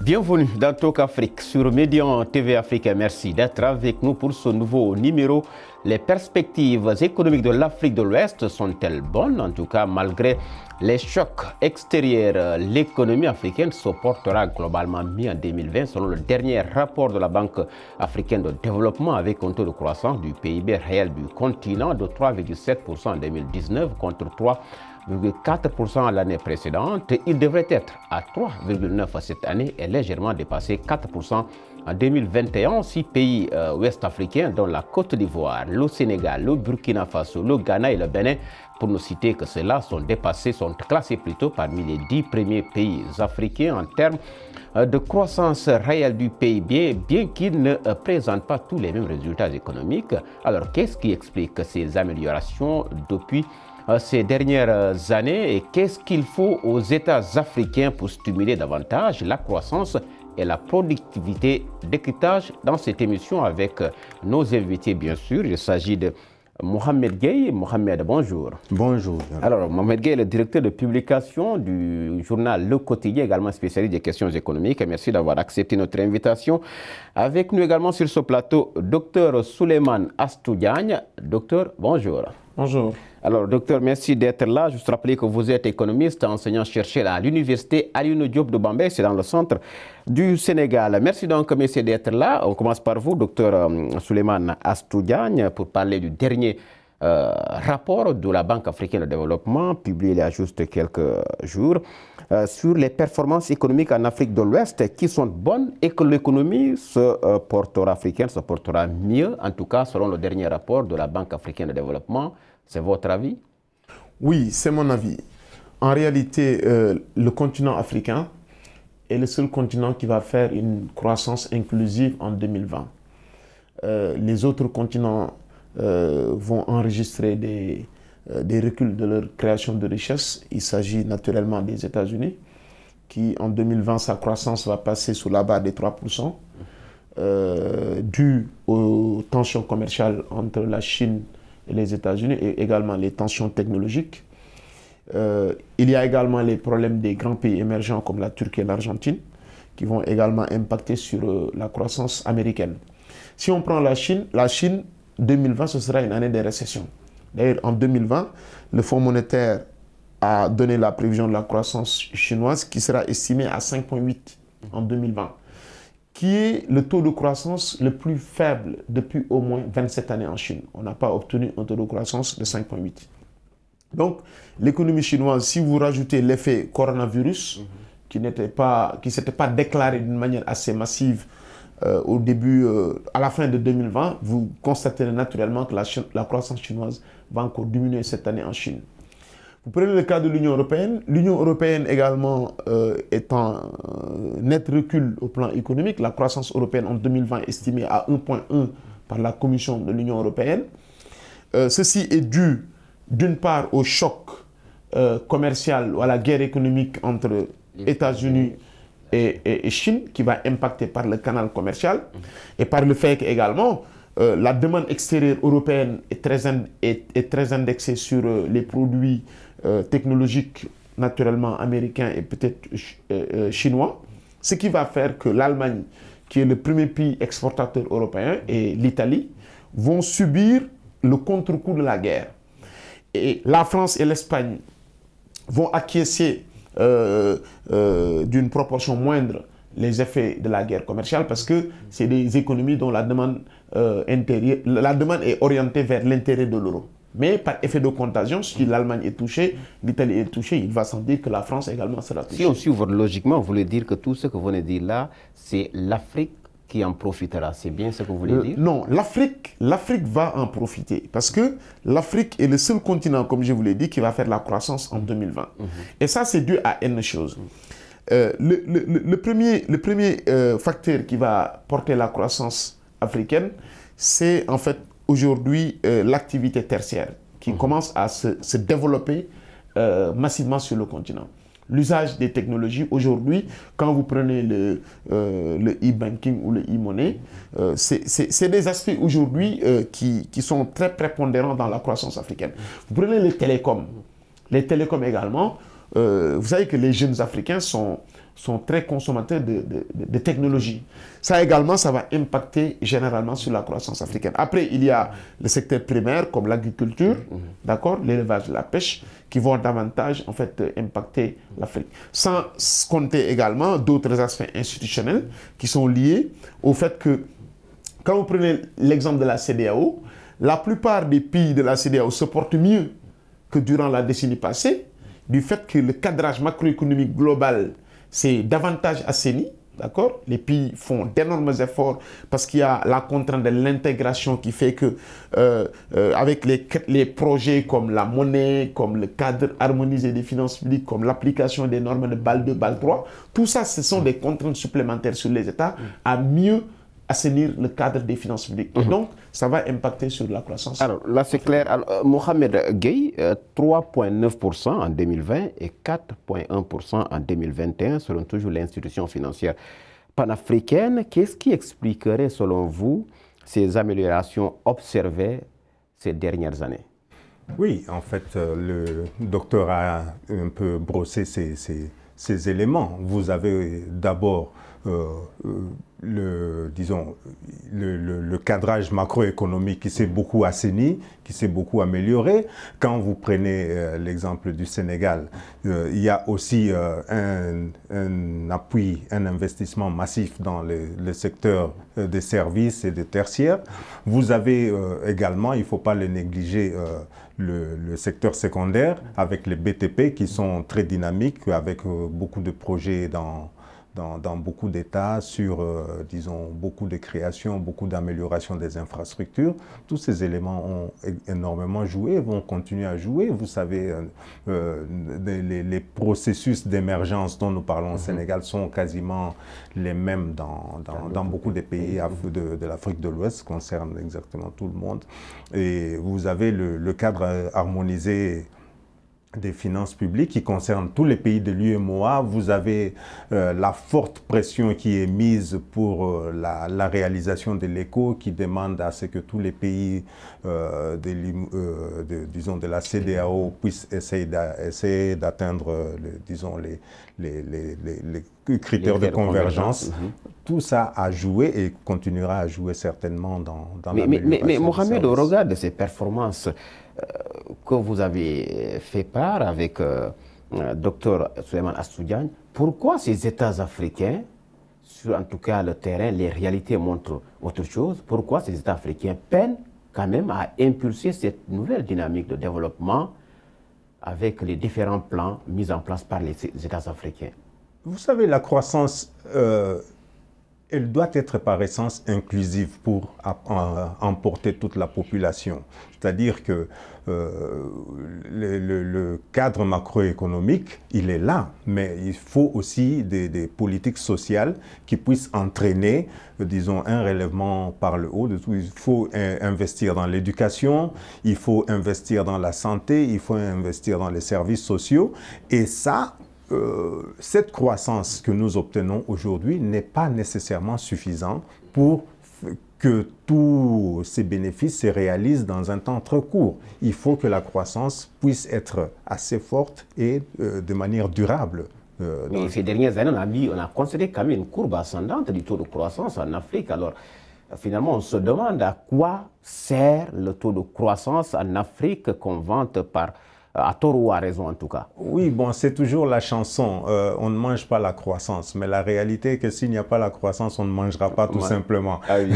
Bienvenue dans Talk Afrique sur Médian TV Afrique. Merci d'être avec nous pour ce nouveau numéro. Les perspectives économiques de l'Afrique de l'Ouest sont-elles bonnes? En tout cas, malgré les chocs extérieurs, l'économie africaine se portera globalement mieux en 2020 selon le dernier rapport de la Banque africaine de développement avec un taux de croissance du PIB réel du continent de 3,7% en 2019 contre 3,4% l'année précédente. Il devrait être à 3,9% cette année et légèrement dépassé 4% en 2021. 6 pays ouest africains dont la Côte d'Ivoire, le Sénégal, le Burkina Faso, le Ghana et le Bénin, pour ne citer que ceux-là, sont classés plutôt parmi les 10 premiers pays africains en termes de croissance réelle du PIB, bien qu'ils ne présentent pas tous les mêmes résultats économiques. Alors, qu'est-ce qui explique ces améliorations depuis ces dernières années et qu'est-ce qu'il faut aux États africains pour stimuler davantage la croissance et la productivité? Décryptage dans cette émission avec nos invités, bien sûr. Il s'agit de Mohamed Gueye. Mohamed, bonjour. Bonjour. Alors, Mohamed Gueye est le directeur de publication du journal Le Quotidien, également spécialiste des questions économiques. Merci d'avoir accepté notre invitation. Avec nous également sur ce plateau, Dr Souleymane Astou Diagne. Docteur, bonjour. Bonjour. Alors, docteur, merci d'être là. Juste rappeler que vous êtes économiste, enseignant-chercheur à l'université Alioune Diop de Bambey, c'est dans le centre du Sénégal. Merci donc, messieurs, d'être là. On commence par vous, docteur Souleymane Astou Diagne, pour parler du dernier rapport de la Banque africaine de développement, publié il y a juste quelques jours, sur les performances économiques en Afrique de l'Ouest qui sont bonnes et que l'économie africaine se portera mieux, en tout cas selon le dernier rapport de la Banque africaine de développement. C'est votre avis? Oui, c'est mon avis. En réalité, le continent africain est le seul continent qui va faire une croissance inclusive en 2020. Les autres continents vont enregistrer des reculs de leur création de richesse. Il s'agit naturellement des États-Unis, qui en 2020, sa croissance va passer sous la barre des 3%, dû aux tensions commerciales entre la Chine et les États-Unis et également les tensions technologiques. Il y a également les problèmes des grands pays émergents comme la Turquie et l'Argentine qui vont également impacter sur la croissance américaine. Si on prend la Chine, 2020, ce sera une année de récession. D'ailleurs, en 2020, le Fonds monétaire a donné la prévision de la croissance chinoise qui sera estimée à 5,8 en 2020, qui est le taux de croissance le plus faible depuis au moins 27 années en Chine. On n'a pas obtenu un taux de croissance de 5,8. Donc, l'économie chinoise, si vous rajoutez l'effet coronavirus, qui ne s'était pas déclaré d'une manière assez massive au début, à la fin de 2020, vous constaterez naturellement que la croissance chinoise va encore diminuer cette année en Chine. Vous prenez le cas de l'Union européenne également est en net recul au plan économique. La croissance européenne en 2020 est estimée à 1,1 par la Commission de l'Union européenne. Ceci est dû d'une part au choc commercial ou à la guerre économique entre États-Unis et Chine qui va impacter par le canal commercial et par le fait qu'également la demande extérieure européenne est très indexée sur les produits technologiques naturellement américains et peut-être chinois, ce qui va faire que l'Allemagne, qui est le premier pays exportateur européen, et l'Italie vont subir le contre-coup de la guerre. Et la France et l'Espagne vont acquiescer d'une proportion moindre les effets de la guerre commerciale parce que c'est des économies dont la demande est orientée vers l'intérêt de l'euro. Mais par effet de contagion, si l'Allemagne est touchée, l'Italie est touchée, il va sans dire que la France également sera touchée. Si on suit votre logiquement, vous voulez dire que tout ce que vous venez de dire là, c'est l'Afrique qui en profitera. C'est bien ce que vous voulez dire? Non, l'Afrique va en profiter parce que l'Afrique est le seul continent, comme je vous l'ai dit, qui va faire la croissance en 2020. Et ça, c'est dû à N choses. Le premier facteur qui va porter la croissance africaine, c'est en fait aujourd'hui l'activité tertiaire qui commence à se développer massivement sur le continent. L'usage des technologies aujourd'hui, quand vous prenez le e-banking ou le e-money, c'est des aspects aujourd'hui qui sont très prépondérants dans la croissance africaine. Vous prenez les télécoms également, vous savez que les jeunes Africains sont sont très consommateurs de technologie. Ça également, ça va impacter généralement sur la croissance africaine. Après, il y a le secteur primaire comme l'agriculture, d'accord, l'élevage, la pêche, qui vont davantage en fait impacter l'Afrique. Sans compter également d'autres aspects institutionnels qui sont liés au fait que, quand vous prenez l'exemple de la CEDEAO, la plupart des pays de la CEDEAO se portent mieux que durant la décennie passée, du fait que le cadrage macroéconomique global s'est davantage assaini, d'accord? Les pays font d'énormes efforts parce qu'il y a la contrainte de l'intégration qui fait que, avec les projets comme la monnaie, comme le cadre harmonisé des finances publiques, comme l'application des normes de BAL 2, BAL 3, tout ça, ce sont des contraintes supplémentaires sur les États à mieux assainir le cadre des finances publiques. Et donc, ça va impacter sur la croissance. Alors là, c'est clair. Alors, Mohamed Gueye, 3,9% en 2020 et 4,1% en 2021, selon toujours l'institution financière panafricaine. Qu'est-ce qui expliquerait, selon vous, ces améliorations observées ces dernières années? Oui, en fait, le docteur a un peu brossé ces éléments. Vous avez d'abord le cadrage macroéconomique qui s'est beaucoup assaini, qui s'est beaucoup amélioré. Quand vous prenez l'exemple du Sénégal, il y a aussi un appui, un investissement massif dans le secteur des services et des tertiaires. Vous avez également, il ne faut pas le négliger, le secteur secondaire avec les BTP qui sont très dynamiques, avec beaucoup de projets dans beaucoup d'États sur, disons, beaucoup de créations, beaucoup d'amélioration des infrastructures. Tous ces éléments ont énormément joué, vont continuer à jouer. Vous savez, les processus d'émergence dont nous parlons au Sénégal sont quasiment les mêmes dans beaucoup des pays de l'Afrique de l'Ouest, concernent exactement tout le monde. Et vous avez le cadre harmonisé des finances publiques qui concernent tous les pays de l'UEMOA. Vous avez la forte pression qui est mise pour la réalisation de l'ECO, qui demande à ce que tous les pays disons de la CEDEAO puissent essayer d'atteindre les critères de convergence. Tout ça a joué et continuera à jouer certainement dans l'amélioration. Mais Mohamed, au regard de ces performances que vous avez fait part avec Dr Souleymane Astou Diagne, pourquoi ces États africains, sur en tout cas le terrain, les réalités montrent autre chose, pourquoi ces États africains peinent quand même à impulser cette nouvelle dynamique de développement avec les différents plans mis en place par les États africains? Vous savez, la croissance, elle doit être par essence inclusive pour emporter toute la population. C'est-à-dire que le cadre macroéconomique, il est là, mais il faut aussi des politiques sociales qui puissent entraîner, disons, un relèvement par le haut de tout. Il faut investir dans l'éducation, il faut investir dans la santé, il faut investir dans les services sociaux, et ça, cette croissance que nous obtenons aujourd'hui n'est pas nécessairement suffisante pour que tous ces bénéfices se réalisent dans un temps très court. Il faut que la croissance puisse être assez forte et de manière durable. Mais ces dernières années, on a constaté quand même une courbe ascendante du taux de croissance en Afrique. Alors, finalement, on se demande à quoi sert le taux de croissance en Afrique qu'on vante à tort ou à raison en tout cas. Oui, bon, c'est toujours la chanson. On ne mange pas la croissance. Mais la réalité est que s'il n'y a pas la croissance, on ne mangera pas tout simplement. Ah oui.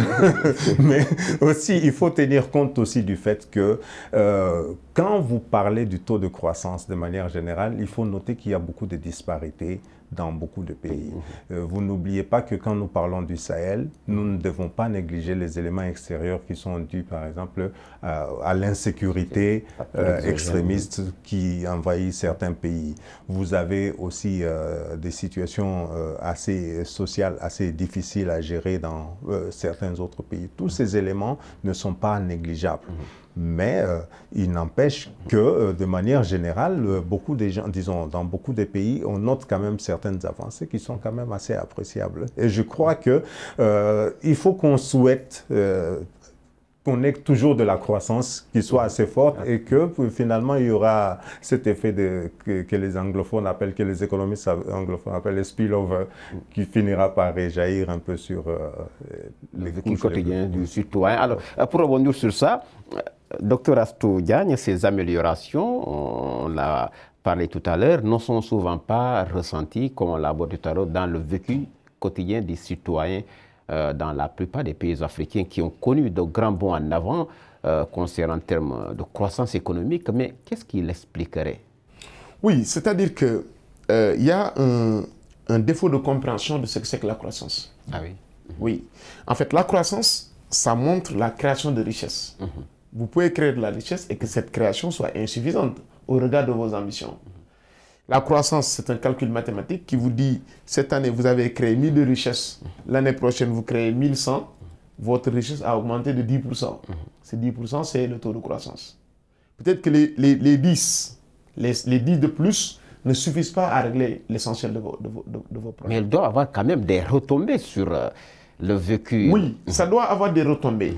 Mais aussi, il faut tenir compte aussi du fait que quand vous parlez du taux de croissance de manière générale, il faut noter qu'il y a beaucoup de disparités dans beaucoup de pays. Vous n'oubliez pas que quand nous parlons du Sahel, nous ne devons pas négliger les éléments extérieurs qui sont dus, par exemple, à l'insécurité extrémiste qui envahit certains pays. Vous avez aussi des situations sociales assez difficiles à gérer dans certains autres pays. Tous ces éléments ne sont pas négligeables. Mais il n'empêche que, de manière générale, beaucoup de gens, disons, dans beaucoup de pays, on note quand même certaines avancées qui sont quand même assez appréciables. Et je crois que il faut qu'on souhaite qu'on ait toujours de la croissance qui soit assez forte et que finalement il y aura cet effet que les anglophones appellent, que les économistes anglophones appellent le spillover, qui finira par réjaillir un peu sur les vécu quotidiens du citoyen. Alors, pour rebondir sur ça, Dr Astou Diagne, ces améliorations, on l'a parlé tout à l'heure, ne sont souvent pas ressenties, comme on l'a abordé tout à l'heure, dans le vécu quotidien des citoyens dans la plupart des pays africains qui ont connu de grands bonds en avant concernant en termes de croissance économique. Mais qu'est-ce qui l'expliquerait? Oui, c'est-à-dire qu'il y a un défaut de compréhension de ce que c'est que la croissance. Ah oui. Oui. En fait, la croissance, ça montre la création de richesse. Vous pouvez créer de la richesse et que cette création soit insuffisante au regard de vos ambitions. La croissance, c'est un calcul mathématique qui vous dit, cette année, vous avez créé 1000 de richesse, l'année prochaine, vous créez 1100, votre richesse a augmenté de 10%. Ces 10%, c'est le taux de croissance. Peut-être que les 10 de plus ne suffisent pas à régler l'essentiel de vos problèmes. Mais elle doit avoir quand même des retombées sur le vécu. Oui, ça doit avoir des retombées.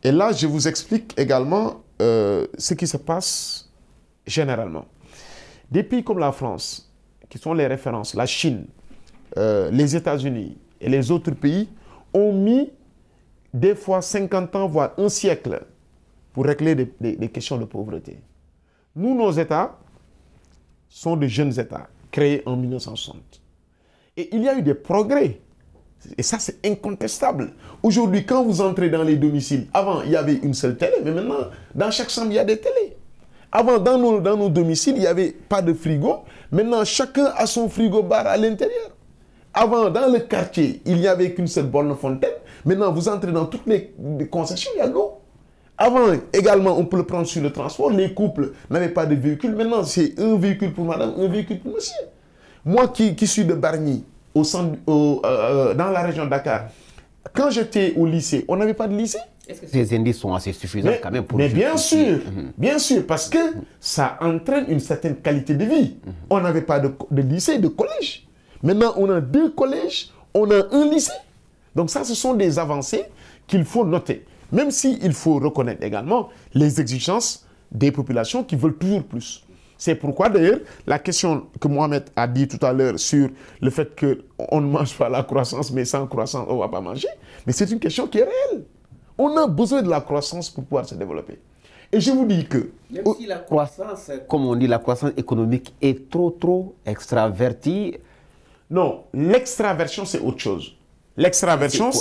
Et là, je vous explique également ce qui se passe généralement. Des pays comme la France, qui sont les références, la Chine, les États-Unis et les autres pays, ont mis des fois 50 ans, voire un siècle, pour régler des questions de pauvreté. Nous, nos États sont de jeunes États, créés en 1960. Et il y a eu des progrès. Et ça, c'est incontestable. Aujourd'hui, quand vous entrez dans les domiciles, avant, il y avait une seule télé, mais maintenant, dans chaque chambre, il y a des télés. Avant, dans nos domiciles, il n'y avait pas de frigo. Maintenant, chacun a son frigo-bar à l'intérieur. Avant, dans le quartier, il n'y avait qu'une seule borne fontaine. Maintenant, vous entrez dans toutes les concessions, il y a l'eau. Avant, également, on peut le prendre sur le transport. Les couples n'avaient pas de véhicule. Maintenant, c'est un véhicule pour madame, un véhicule pour monsieur. Moi qui suis de Bargny, dans la région de Dakar, quand j'étais au lycée, on n'avait pas de lycée. Est-ce que ces indices sont assez suffisants quand même pour... Mais bien sûr, parce que ça entraîne une certaine qualité de vie. On n'avait pas de lycée, de collège. Maintenant, on a 2 collèges, on a un lycée. Donc ça, ce sont des avancées qu'il faut noter. Même s'il faut reconnaître également les exigences des populations qui veulent toujours plus. C'est pourquoi d'ailleurs, la question que Mohamed a dit tout à l'heure sur le fait qu'on ne mange pas la croissance, mais sans croissance, on ne va pas manger. Mais c'est une question qui est réelle. On a besoin de la croissance pour pouvoir se développer. Et je vous dis que... Même si la croissance, comme on dit, la croissance économique est trop extravertie... Non, l'extraversion, c'est autre chose. L'extraversion,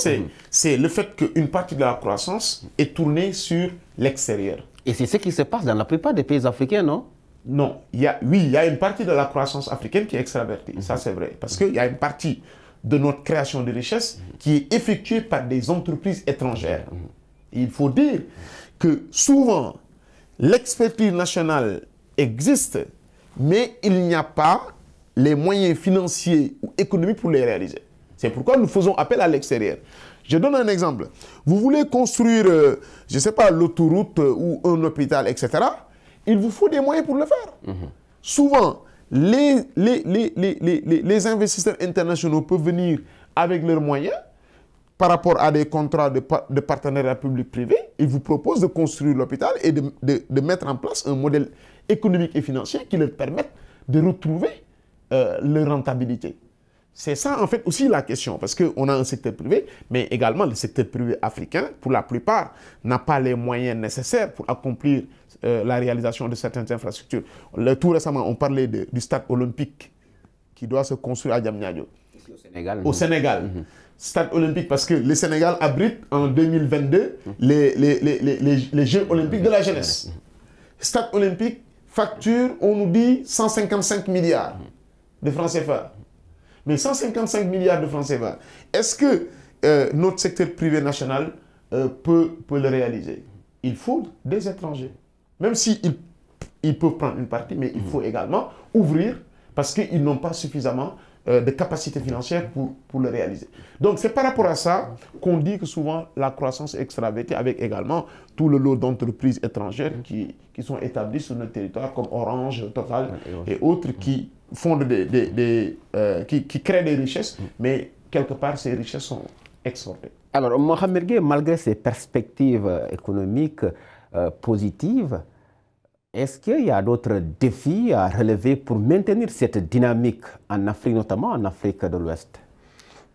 c'est le fait qu'une partie de la croissance est tournée sur l'extérieur. Et c'est ce qui se passe dans la plupart des pays africains, non? Non. Il y a une partie de la croissance africaine qui est extravertie. Ça, c'est vrai. Parce qu'il y a une partie de notre création de richesse qui est effectuée par des entreprises étrangères. Et il faut dire que souvent, l'expertise nationale existe, mais il n'y a pas les moyens financiers ou économiques pour les réaliser. C'est pourquoi nous faisons appel à l'extérieur. Je donne un exemple. Vous voulez construire, je ne sais pas, l'autoroute ou un hôpital, etc. Il vous faut des moyens pour le faire. Souvent, les investisseurs internationaux peuvent venir avec leurs moyens par rapport à des contrats de partenariat public-privé. Ils vous proposent de construire l'hôpital et de mettre en place un modèle économique et financier qui leur permette de retrouver leur rentabilité. C'est ça, en fait, aussi la question, parce qu'on a un secteur privé, mais également le secteur privé africain, pour la plupart, n'a pas les moyens nécessaires pour accomplir la réalisation de certaines infrastructures. Tout récemment, on parlait du stade olympique qui doit se construire à Diamniadio. Au Sénégal. Stade olympique, parce que le Sénégal abrite en 2022 les Jeux olympiques de la jeunesse. Stade olympique, facture, on nous dit 155 milliards de francs CFA. Mais 155 milliards de francs CFA, est-ce que notre secteur privé national peut le réaliser? Il faut des étrangers. Même s'ils peuvent prendre une partie, mais il faut également ouvrir parce qu'ils n'ont pas suffisamment de capacité financière pour le réaliser. Donc c'est par rapport à ça qu'on dit que souvent la croissance est extravertie avec également tout le lot d'entreprises étrangères qui sont établies sur notre territoire comme Orange, Total et autres qui font qui créent des richesses, mais quelque part ces richesses exporter. Alors, Mohamed Gueye, malgré ces perspectives économiques positives, est-ce qu'il y a d'autres défis à relever pour maintenir cette dynamique en Afrique, notamment en Afrique de l'Ouest?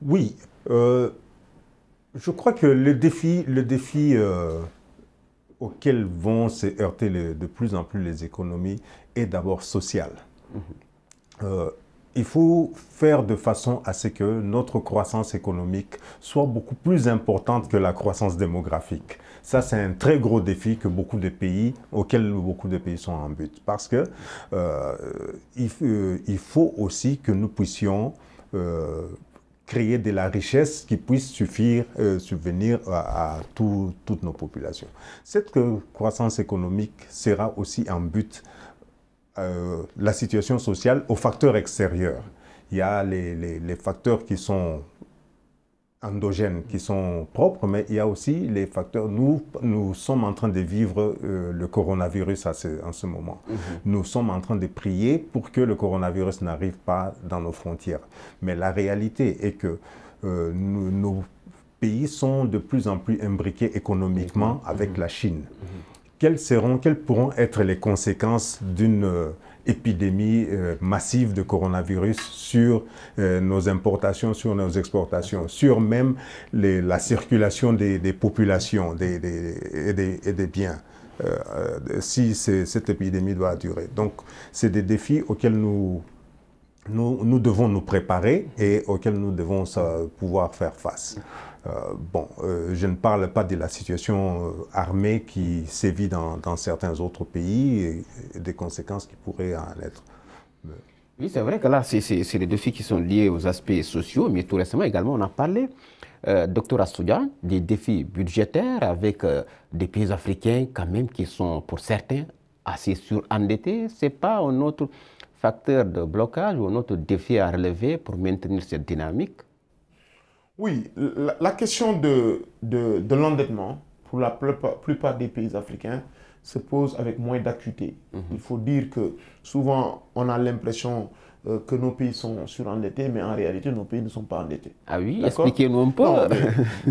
Oui, je crois que le défi auquel vont se heurter de plus en plus les économies est d'abord social. Il faut faire de façon à ce que notre croissance économique soit beaucoup plus importante que la croissance démographique. Ça, c'est un très gros défi auquel beaucoup de pays sont en but. Parce que il faut aussi que nous puissions créer de la richesse qui puisse subvenir à toutes nos populations. Cette croissance économique sera aussi en but la situation sociale aux facteurs extérieurs. Il y a les facteurs qui sont endogènes, qui sont propres, mais il y a aussi les facteurs. Nous sommes en train de vivre le coronavirus en ce moment. Nous sommes en train de prier pour que le coronavirus n'arrive pas dans nos frontières. Mais la réalité est que nos pays sont de plus en plus imbriqués économiquement avec la Chine. Quelles pourront être les conséquences d'une épidémie massive de coronavirus sur nos importations, sur nos exportations, sur même la circulation des populations et des biens, si cette épidémie doit durer. Donc, c'est des défis auxquels nous devons nous préparer et auxquels nous devons pouvoir faire face. Je ne parle pas de la situation armée qui sévit dans certains autres pays et des conséquences qui pourraient en être. Oui, c'est vrai que là, c'est des défis qui sont liés aux aspects sociaux, mais tout récemment également, on a parlé, Dr Assoudian, des défis budgétaires avec des pays africains quand même qui sont, pour certains, assez surendettés. Ce n'est pas un autre facteur de blocage ou un autre défi à relever pour maintenir cette dynamique? Oui, la question de l'endettement, pour la plupart des pays africains, se pose avec moins d'acuité. Il faut dire que souvent, on a l'impression que nos pays sont surendettés, mais en réalité, nos pays ne sont pas endettés. Ah oui, expliquez-nous un peu. Non,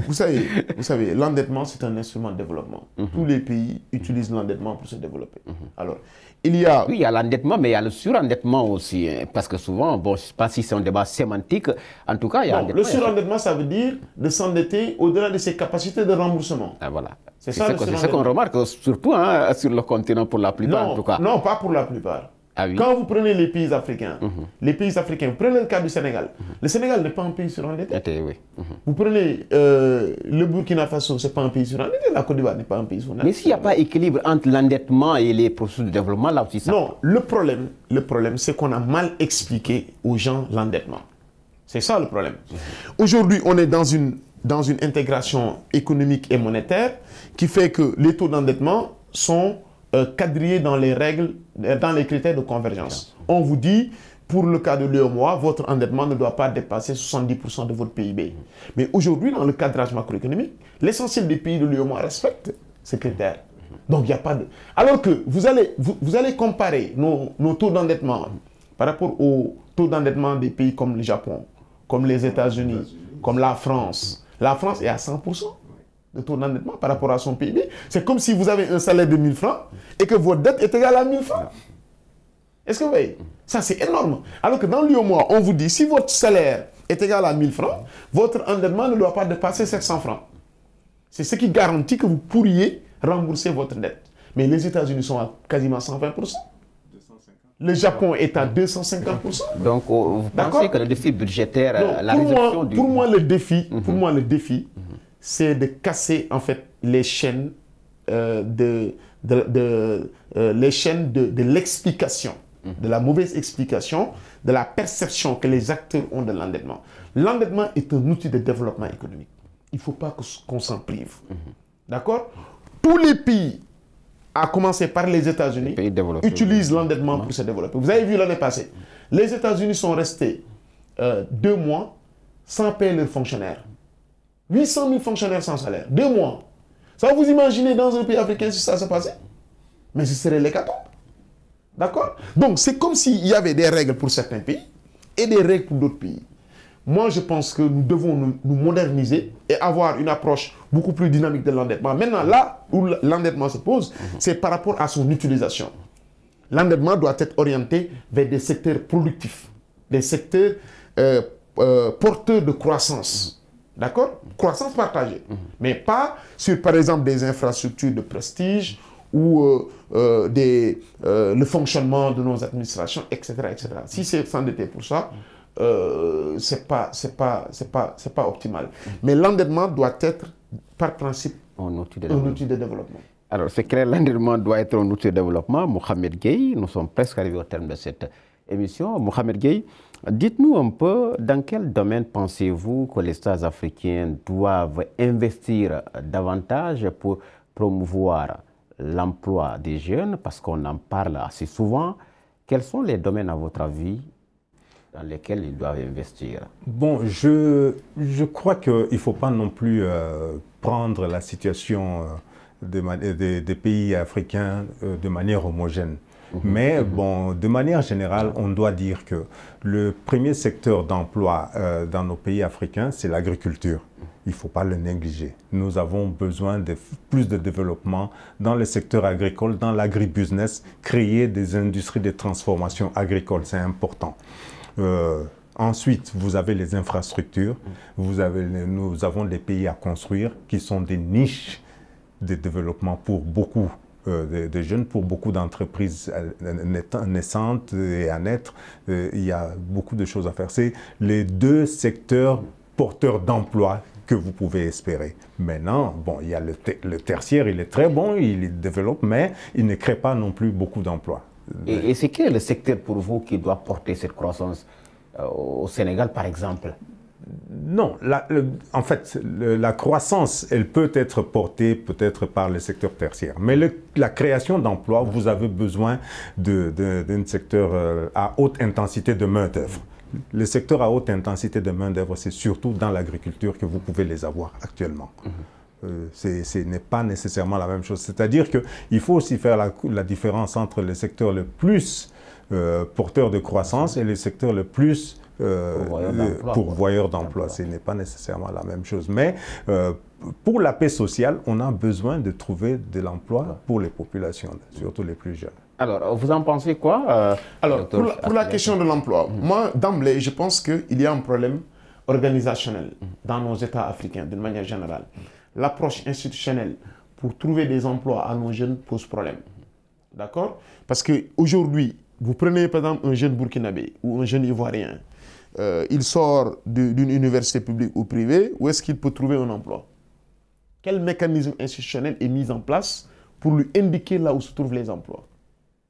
vous savez, l'endettement, c'est un instrument de développement. Tous les pays utilisent l'endettement pour se développer. Alors, il y a... Oui, il y a l'endettement, mais il y a le surendettement aussi. Parce que souvent, bon, je ne sais pas si c'est un débat sémantique, en tout cas, il y a non, le surendettement, ça veut dire de s'endetter au-delà de ses capacités de remboursement. Ah, voilà. C'est ça, c'est ce qu'on remarque, surtout sur le continent pour la plupart, en tout cas. Non, pas pour la plupart. Ah oui. Quand vous prenez les pays africains, vous prenez le cas du Sénégal. Le Sénégal n'est pas un pays surendetté. Oui. Vous prenez le Burkina Faso, ce n'est pas un pays surendetté. La Côte d'Ivoire n'est pas un pays surendetté. Mais s'il n'y a pas équilibre entre l'endettement et les processus de développement, là aussi ça... Non, le problème, c'est qu'on a mal expliqué aux gens l'endettement. C'est ça le problème. Aujourd'hui, on est dans une intégration économique et monétaire qui fait que les taux d'endettement sont quadrillés dans les règles, dans les critères de convergence. On vous dit, pour le cas de l'UEMOA, votre endettement ne doit pas dépasser 70% de votre PIB. Mais aujourd'hui, dans le cadrage macroéconomique, l'essentiel des pays de l'UEMOA respectent ces critères. Donc, il n'y a pas de... Alors que vous allez comparer nos taux d'endettement par rapport aux taux d'endettement des pays comme le Japon, comme les États-Unis, comme la France. La France est à 100% de taux d'endettement par rapport à son PIB. C'est comme si vous avez un salaire de 1000 francs et que votre dette est égale à 1000 francs. Est-ce que vous voyez? Ça, c'est énorme. Alors que dans l'UEMOA, on vous dit, si votre salaire est égal à 1000 francs, votre endettement ne doit pas dépasser 700 francs. C'est ce qui garantit que vous pourriez rembourser votre dette. Mais les États-Unis sont à quasiment 120%. Le Japon est à 250%. Donc, vous pensez que le défi budgétaire, la réduction du... Pour moi, le défi, c'est de casser en fait les chaînes de l'explication, de la mauvaise explication, de la perception que les acteurs ont de l'endettement. L'endettement est un outil de développement économique. Il ne faut pas qu'on s'en prive. D'accord? Tous les pays, à commencer par les États-Unis, utilisent l'endettement pour se développer. Vous avez vu l'année passée, les États-Unis sont restés 2 mois sans payer leurs fonctionnaires. 800 000 fonctionnaires sans salaire. 2 mois. Ça, vous imaginez dans un pays africain si ça se passait? Mais ce serait l'hécatombe. D'accord? Donc, c'est comme s'il y avait des règles pour certains pays et des règles pour d'autres pays. moi, je pense que nous devons nous moderniser et avoir une approche beaucoup plus dynamique de l'endettement. Maintenant, là où l'endettement se pose, c'est par rapport à son utilisation. L'endettement doit être orienté vers des secteurs productifs, des secteurs porteurs de croissance. D'accord? Croissance partagée. Mais pas sur, par exemple, des infrastructures de prestige ou le fonctionnement de nos administrations, etc. etc. Si c'est s'endetter pour ça, c'est pas optimal. Mais l'endettement doit être, par principe, un outil de développement. Alors, c'est clair, l'endettement doit être un outil de développement. Mohamed Gueye, nous sommes presque arrivés au terme de cette émission. Mohamed Gueye, dites-nous un peu dans quel domaine pensez-vous que les États africains doivent investir davantage pour promouvoir l'emploi des jeunes, parce qu'on en parle assez souvent. Quels sont les domaines, à votre avis, dans lesquels ils doivent investir? Bon, je crois qu'il ne faut pas non plus prendre la situation des pays africains de manière homogène. Mais bon, de manière générale, on doit dire que le premier secteur d'emploi dans nos pays africains, c'est l'agriculture. Il ne faut pas le négliger. Nous avons besoin de plus de développement dans le secteur agricole, dans l'agribusiness, créer des industries de transformation agricole, c'est important. Ensuite, vous avez les infrastructures, nous avons des pays à construire qui sont des niches de développement pour beaucoup de jeunes, pour beaucoup d'entreprises naissantes et à naître. Il y a beaucoup de choses à faire. C'est les deux secteurs porteurs d'emploi que vous pouvez espérer. Maintenant, bon, il y a le tertiaire, il est très bon, il développe, mais il ne crée pas non plus beaucoup d'emplois. Et c'est quel est le secteur pour vous qui doit porter cette croissance au Sénégal, par exemple? Non, en fait, la croissance, elle peut être portée peut-être par le secteur tertiaire. Mais la création d'emplois, vous avez besoin d'un secteur à haute intensité de main-d'œuvre. Le secteur à haute intensité de main-d'œuvre, c'est surtout dans l'agriculture que vous pouvez les avoir actuellement. Ce n'est pas nécessairement la même chose. C'est-à-dire qu'il faut aussi faire la différence entre le secteur le plus porteur de croissance et le secteur le plus pourvoyeur d'emploi. Ce n'est pas nécessairement la même chose. Mais pour la paix sociale, on a besoin de trouver de l'emploi pour les populations, surtout les plus jeunes. Alors, vous en pensez quoi Alors, pour la question de l'emploi, moi, d'emblée, je pense qu'il y a un problème organisationnel dans nos États africains, d'une manière générale. L'approche institutionnelle pour trouver des emplois à nos jeunes pose problème. D'accord? Parce qu'aujourd'hui, vous prenez par exemple un jeune burkinabé ou un jeune ivoirien, il sort d'une université publique ou privée, où est-ce qu'il peut trouver un emploi? Quel mécanisme institutionnel est mis en place pour lui indiquer là où se trouvent les emplois?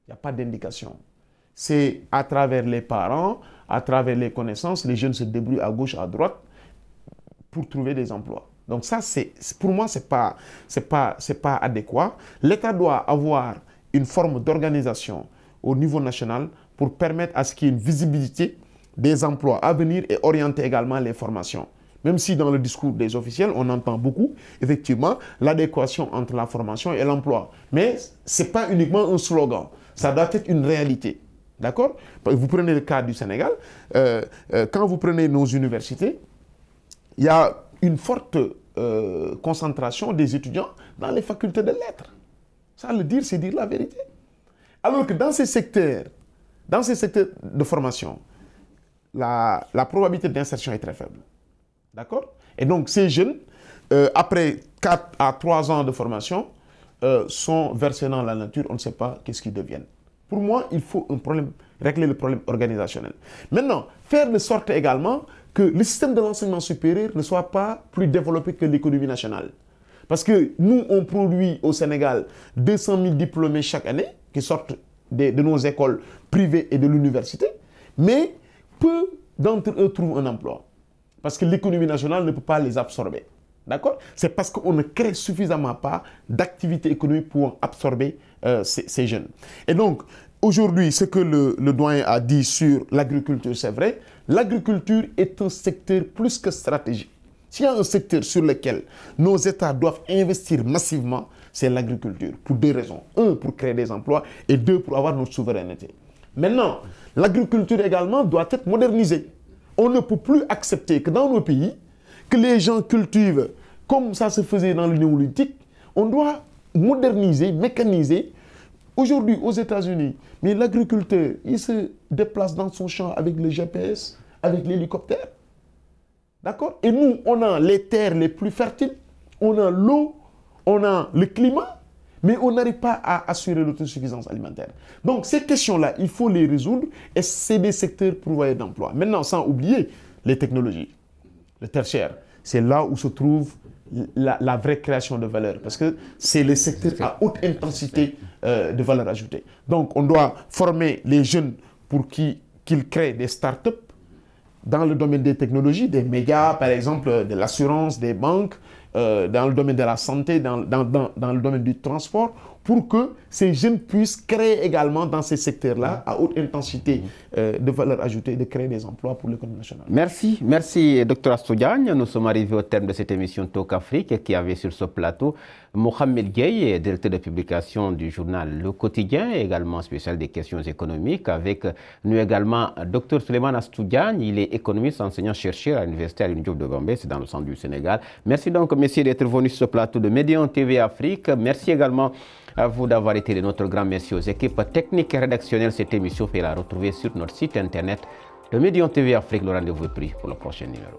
Il n'y a pas d'indication. C'est à travers les parents, à travers les connaissances, les jeunes se débrouillent à gauche, à droite pour trouver des emplois. Donc ça, pour moi, ce n'est pas adéquat. L'État doit avoir une forme d'organisation au niveau national pour permettre à ce qu'il y ait une visibilité des emplois à venir et orienter également les formations. Même si dans le discours des officiels, on entend beaucoup, effectivement, l'adéquation entre la formation et l'emploi. Mais ce n'est pas uniquement un slogan, ça doit être une réalité. D'accord? Vous prenez le cas du Sénégal, quand vous prenez nos universités, il y a une forte concentration des étudiants dans les facultés de lettres. Ça, le dire, c'est dire la vérité. Alors que dans ces secteurs de formation, la probabilité d'insertion est très faible. D'accord? Et donc, ces jeunes, après 4 à 3 ans de formation, sont versés dans la nature, on ne sait pas qu'est-ce qu'ils deviennent. Pour moi, il faut régler le problème organisationnel. Maintenant, faire de sorte également que le système de l'enseignement supérieur ne soit pas plus développé que l'économie nationale. Parce que nous, on produit au Sénégal 200 000 diplômés chaque année qui sortent de nos écoles privées et de l'université, mais peu d'entre eux trouvent un emploi. Parce que l'économie nationale ne peut pas les absorber. D'accord? C'est parce qu'on ne crée suffisamment pas d'activité économique pour absorber ces jeunes. Et donc, aujourd'hui, ce que le doyen a dit sur l'agriculture, c'est vrai. L'agriculture est un secteur plus que stratégique. S'il y a un secteur sur lequel nos États doivent investir massivement, c'est l'agriculture, pour 2 raisons. 1, pour créer des emplois, et 2, pour avoir notre souveraineté. Maintenant, l'agriculture également doit être modernisée On ne peut plus accepter que dans nos pays, que les gens cultivent comme ça se faisait dans le néolithique. On doit moderniser, mécaniser. Aujourd'hui, aux États-Unis, mais l'agriculteur, il se déplace dans son champ avec le GPS, avec l'hélicoptère. D'accord? Et nous, on a les terres les plus fertiles, on a l'eau, on a le climat, mais on n'arrive pas à assurer l'autosuffisance alimentaire. Donc, ces questions-là, il faut les résoudre et c'est des secteurs pourvoyeurs d'emploi. Maintenant, sans oublier les technologies, le tertiaire, c'est là où se trouve la vraie création de valeur, parce que c'est le secteur à haute intensité de valeur ajoutée. Donc, on doit former les jeunes pour qu'ils créent des startups dans le domaine des technologies, des médias, par exemple, de l'assurance, des banques, dans le domaine de la santé, dans le domaine du transport, pour que ces jeunes puissent créer également dans ces secteurs-là, à haute intensité de valeur ajoutée, de créer des emplois pour l'économie nationale. Merci, merci Dr Astou Diagne. Nous sommes arrivés au terme de cette émission Talk Afrique qui avait sur ce plateau Mohamed Gueye, directeur de publication du journal Le Quotidien, et également spécial des questions économiques. Avec nous également Dr Souleymane Astou Diagne, il est économiste, enseignant-chercheur à l'Université Alioune Diop de Gambey, c'est dans le centre du Sénégal. Merci donc, messieurs, d'être venus sur ce plateau de Médian TV Afrique. Merci également à vous d'avoir été de notre grand merci aux équipes techniques et rédactionnelles. Cette émission, vous pouvez la retrouver sur notre site internet de Médian TV Afrique. Le rendez-vous est pris pour le prochain numéro.